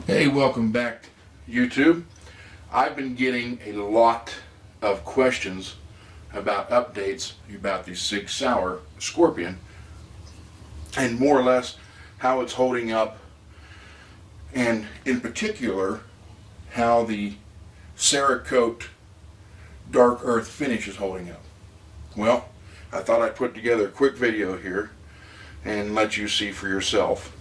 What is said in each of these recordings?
Hey, welcome back, YouTube. I've been getting a lot of questions about updates about the Sig Sauer Scorpion and more or less how it's holding up, and in particular how the Cerakote Dark Earth finish is holding up. Well, I thought I'd put together a quick video here and let you see for yourself.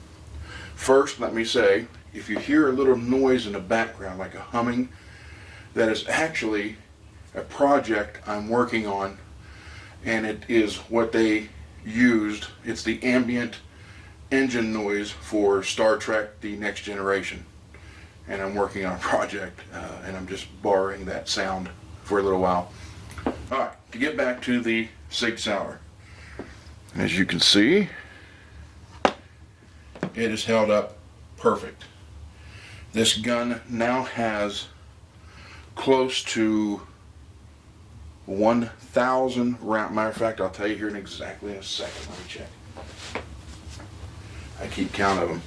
First, let me say, if you hear a little noise in the background, like a humming, that is actually a project I'm working on, and it is what they used. It's the ambient engine noise for Star Trek The Next Generation. And I'm working on a project, and I'm just borrowing that sound for a little while. Alright, to get back to the Sig Sauer. As you can see, it is held up perfect. This gun now has close to 1,000 rounds. Matter of fact, I'll tell you here in exactly a second. Let me check. I keep count of them.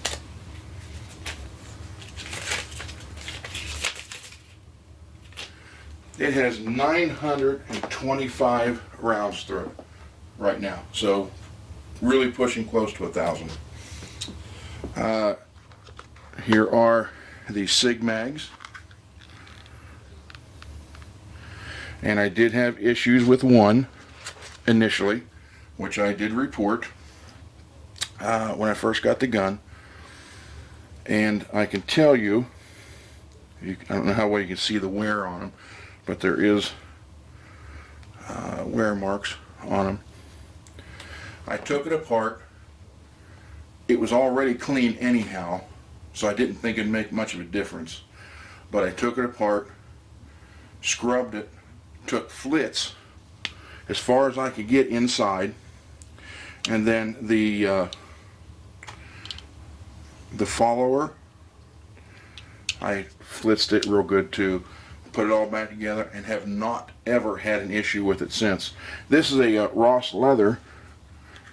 It has 925 rounds through it right now. So really pushing close to 1,000. Here are the Sig mags, and I did have issues with one initially, which I did report when I first got the gun, and I can tell you, I don't know how well you can see the wear on them, but there is wear marks on them. I took it apart. It was already clean anyhow, so I didn't think it'd make much of a difference. But I took it apart, scrubbed it, took flits as far as I could get inside, and then the follower, I flitzed it real good too, put it all back together, and have not ever had an issue with it since. This is a Ross leather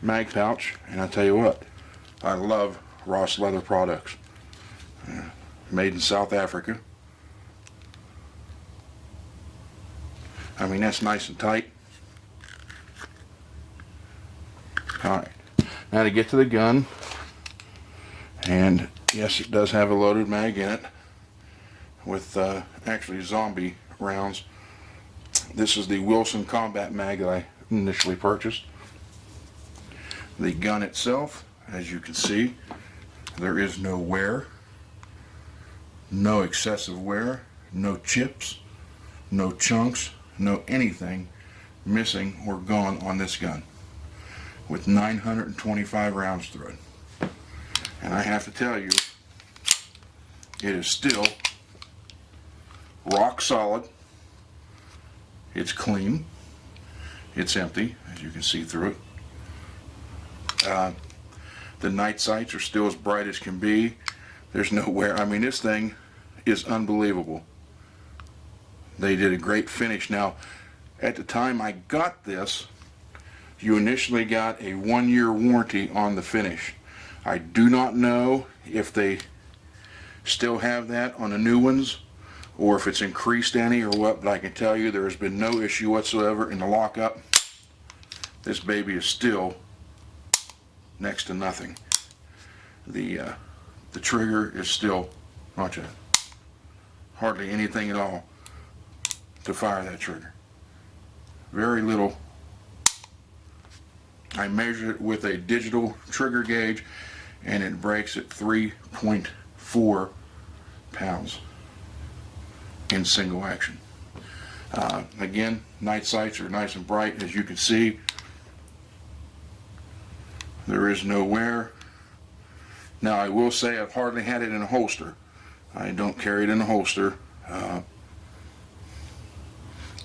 mag pouch, and I tell you what, I love Ross leather products. Made in South Africa. I mean, that's nice and tight. Alright, now to get to the gun, and yes, it does have a loaded mag in it with actually zombie rounds. This is the Wilson Combat mag that I initially purchased. The gun itself, as you can see, there is no wear, no excessive wear, no chips, no chunks, no anything missing or gone on this gun, with 925 rounds through it. And I have to tell you, it is still rock solid. It's clean. It's empty, as you can see through it. The night sights are still as bright as can be. There's no wear. I mean, this thing is unbelievable. They did a great finish. Now, at the time I got this, you initially got a 1-year warranty on the finish. I do not know if they still have that on the new ones, or if it's increased any or what, but I can tell you there has been no issue whatsoever in the lockup. This baby is still next to nothing. The trigger is still, watch that, hardly anything at all to fire that trigger. Very little. I measured it with a digital trigger gauge, and it breaks at 3.4 pounds in single action. Again, night sights are nice and bright, as you can see. There is no wear. Now, I will say I've hardly had it in a holster. I don't carry it in a holster.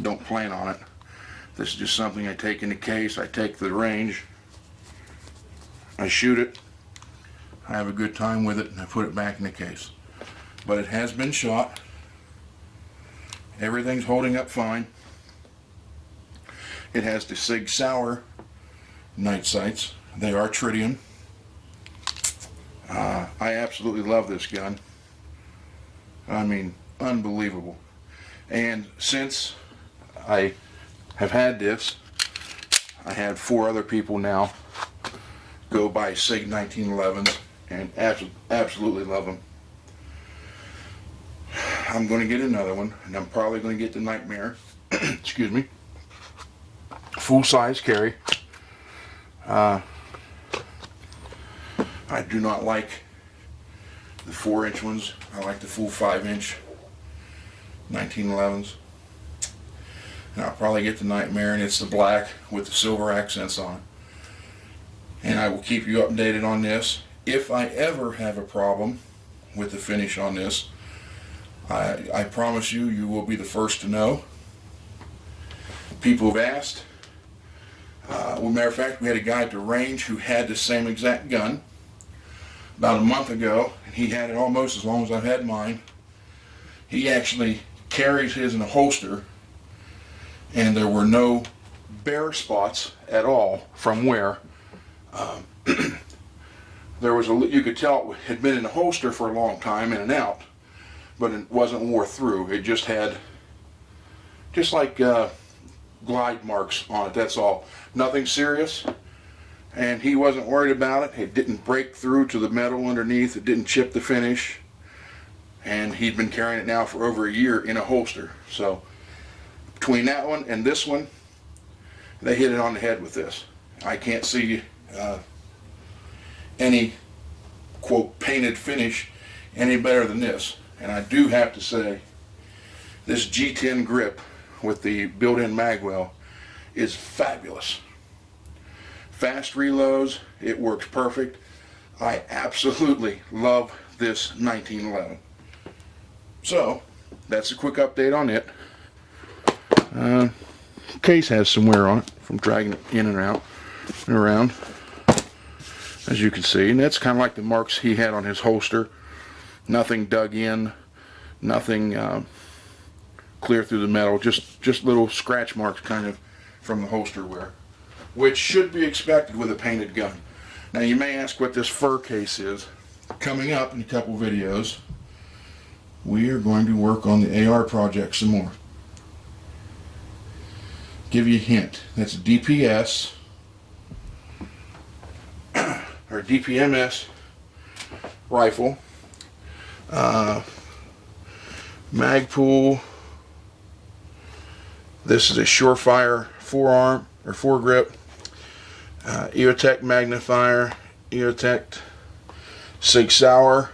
Don't plan on it. This is just something I take in the case. I take to the range. I shoot it. I have a good time with it, and I put it back in the case. But it has been shot. Everything's holding up fine. It has the Sig Sauer night sights. They are tritium. I absolutely love this gun. I mean, unbelievable. And since I have had this, I had 4 other people now go by Sig 1911s and absolutely love them. I'm going to get another one, and I'm probably going to get the Nightmare. Excuse me. Full size carry. I do not like the 4-inch ones. I like the full 5-inch 1911s. And I'll probably get the Nightmare, and it's the black with the silver accents on it. And I will keep you updated on this. If I ever have a problem with the finish on this, I promise you, you will be the first to know. People have asked. Well, matter of fact, we had a guy at the range who had the same exact gun about a month ago, and he had it almost as long as I've had mine. He actually carries his in a holster, and there were no bare spots at all from where there was you could tell it had been in the holster for a long time, in and out, but it wasn't wore through. It just had just like glide marks on it, that's all. Nothing serious, and he wasn't worried about it. It didn't break through to the metal underneath. It didn't chip the finish, and he'd been carrying it now for over a year in a holster. So between that one and this one, they hit it on the head with this. I can't see any quote painted finish any better than this. And I do have to say, this G10 grip with the built-in magwell is fabulous. Fast reloads, it works perfect. I absolutely love this 1911. So that's a quick update on it. Case has some wear on it from dragging it in and out and around, as you can see, and that's kind of like the marks he had on his holster. Nothing dug in, nothing clear through the metal, just little scratch marks kind of from the holster wear, which should be expected with a painted gun. Now you may ask what this fur case is. Coming up in a couple videos, we are going to work on the AR project some more. Give you a hint, that's a DPS or DPMS rifle, Magpul. This is a Surefire forearm or foregrip, EOTech magnifier, EOTech Sig Sauer.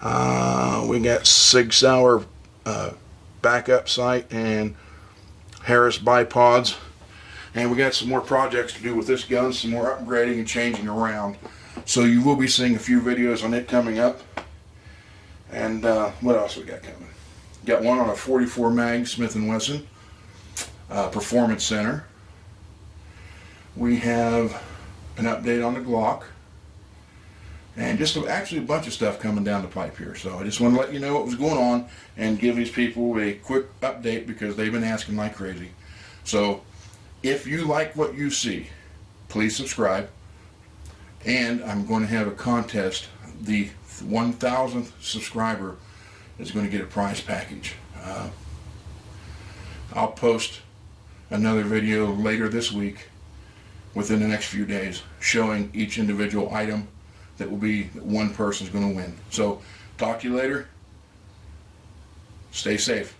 We got Sig Sauer backup sight and Harris bipods, and we got some more projects to do with this gun, some more upgrading and changing around. So you will be seeing a few videos on it coming up. And what else we got coming? Got one on a 44 mag Smith & Wesson Performance Center. We have an update on the Glock, and just actually a bunch of stuff coming down the pipe here. So I just want to let you know what was going on and give these people a quick update because they've been asking like crazy. So if you like what you see, please subscribe. And I'm going to have a contest. The 1,000th subscriber is going to get a prize package. I'll post another video later this week, within the next few days, showing each individual item that will be one person's going to win. So talk to you later. Stay safe.